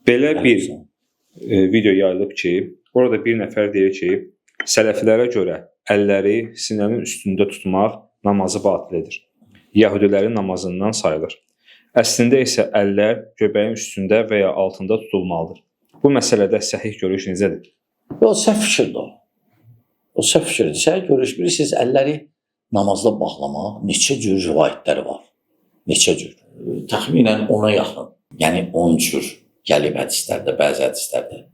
Belə bir video yayılıb ki, orada bir nəfər deyir ki, sələfilərə görə əlləri sinənin üstündə tutmaq namazı batil edir. Yahudilərin namazından sayılır. Əslində isə əllər göbəyin üstündə və ya altında tutulmalıdır. Bu məsələdə səhih görüş necədir? O səhv fikirdir o. O səhv fikirdir. Səhih görüş bilirsiniz, əlləri namazda bağlamaq neçə cür rivayətləri var. Neçə cür. Təxminən 10-a yaxın. Yəni 10 cür gəlib hədislərdə, bəzi hədislərdə.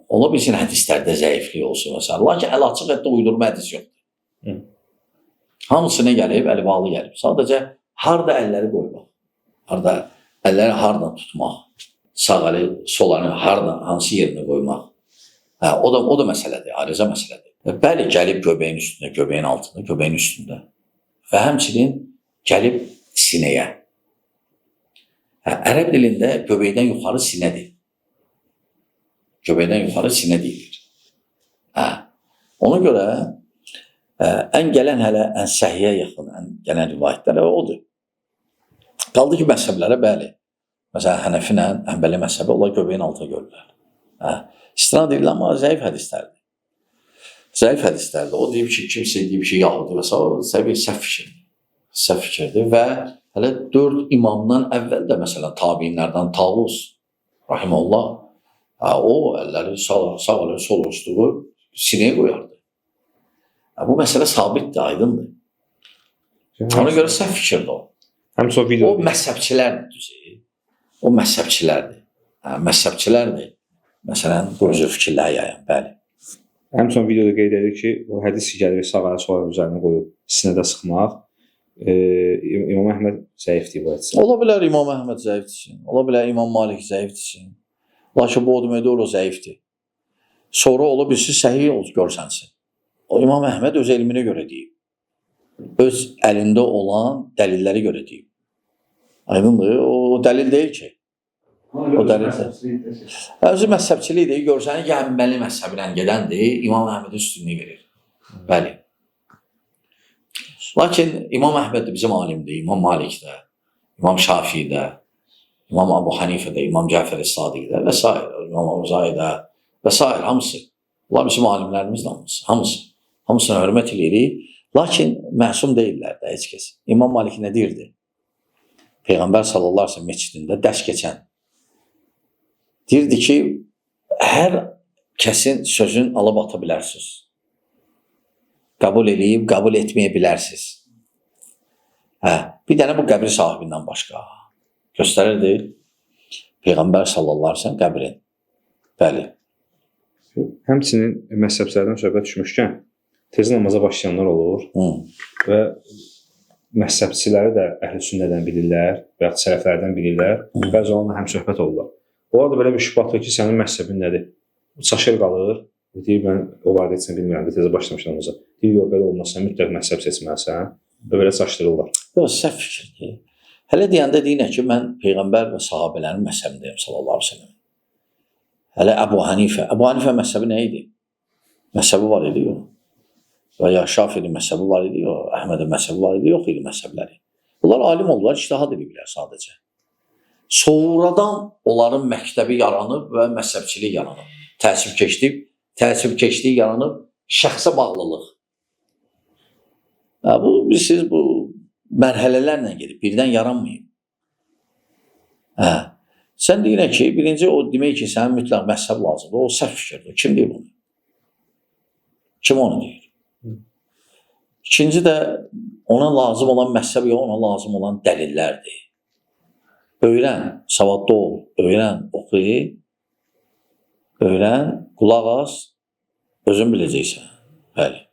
Ola bilsin hədislərdə zəiflik olsun məsələn. Lakin əl açıq həddə uydurma hədis yoxdur. Hamısına gəlib, əli bağlı gəlib. Sadəcə harda əlləri qoymaq, əlləri hardan tutmaq, sağ əli, sol əli hansı yerinə qoymaq. O da məsələdir, ayrıca məsələdir. Bəli, gəlib göbəyin üstündə, göbəyin altında, göbəyin üstündə və həmçinin gəlib sinəyə. Ərəb dilində göbəkdən yuxarı sinədir. Göbəkdən yuxarı sinə deyilir. Ona görə ən gələn hələ ən səhiyə yaxın, ən gələn rivayətlərə odur. Qaldı ki, məzhəblərə bəli. Məsələn, Hənəfinə, Həmbəli məzhəbi onlar göbəyin altına görürlər. İstinad edilir, amma zəif hədislərdir. Zəif hədislərdir. O deyib ki, kimsə deyib ki, Yahudi və səhv fikirdir. Səhv fikirdir və hələ 4 imamdan əvvəl də məsələn tabiinlərdən Tavus rahimehullah o əlləri sağ əli sol üstü sinəyə qoyardı. Bu məsələ sabitdir, aydındır. Ona görə səhv fikirdir o. O məzhəbçilərdir düzü. O məzhəbçilərdir. Məzhəbçilərdir. Məsələn, qurcu fikirlər yayan, bəli. Həmçinin videoda qeyd edir ki, o hədis gəlir sağ əli sol əli üzərinə qoyub sinədə sıxmaq. İmam Əhməd zəifdir bu hədis. Ola bilər İmam Əhməd zəifdir. Ola bilər İmam Malik zəifdir. Lakin bu o deməkdir, o zəifdir. Sonra ola bilsin səhih görsənsin. O İmam Əhməd öz elminə görə deyib. Öz əlində olan dəlilləri görə deyib. Aydındır, o dəlil deyil ki. O dəlil deyil. Özü məzhəbçilik deyil, görsənir ki, Həmbəli məzhəbinə gedəndir, İmam Əhmədə üstünlüyü verir. Bəli. Lakin İmam Əhməd də bizim alimdir, İmam Malik də, İmam Şafii də, İmam Abu Hanifə də, İmam Cəfər Sadiq də və s. İmam Avzai də və s. Hamısı. Bunlar bizim alimlərimiz də hamısı. Hamısına hörmət edirik. Lakin məsum deyirlər də heç kəs. İmam Malik nə deyirdi? Peyğəmbər sallallahu əleyhi və səlləm məscidində dərs keçən. Deyirdi ki, hər kəsin sözün alıb ata bilərsiniz. Qəbul edib, qəbul etməyə bilərsiniz. Bir dənə bu qəbri sahibindən başqa. Göstərirdi Peyğəmbər sallallahu əleyhi və səlləm qəbrin. Bəli. Həmçinin məzhəblərdən söhbət düşmüşkən, tez namaza başlayanlar olur və məzhəbçiləri də əhl-i sünnədən bilirlər və ya sələflərdən bilirlər. Bəzi olanlar həm söhbət olurlar. Onlar da belə bir şübhat ki, sənin məzhəbin nədir? Çaşır qalır. Deyir, mən o barədə heç nə bilmirəm, tezə başlamışam namaza. Deyir, yox, belə olmazsan, mütləq məzhəb seçməlisən və belə çaşdırırlar. Yox, səhv fikirdir. Hələ deyəndə deyinə ki, mən Peyğəmbər və sahabələrin məzhəbindəyim sallallahu əleyhi və səlləm. Hələ Əbu Hanifə məzhəbi nə idi? Məzhəbi var idi, yox. Və ya Şafii məzhəbi var idi, yox. Əhmədin məzhəbi var idi, yox idi məzhəbləri. Bunlar alim oldular, ictihad ediblər sadəcə. Sonradan onların məktəbi yaranıb və məzhəbçilik yaranıb. Təəssübkeşlik yaranıb, şəxsə bağlılıq. Bilirsiniz, bu mərhələlərlə gedib, birdən yaranmayıb. Sən deyirə ki, birinci o demək ki, sənin mütləq məzhəb lazımdır, o səhv fikirdir. Kim deyir bunu? Kim onu deyir? İkinci də ona lazım olan məzhəb yox, ona lazım olan dəlillərdir. Öyrən, savadlı ol, öyrən, oxu, öyrən, qulaq as, özün biləcəksən. Bəli.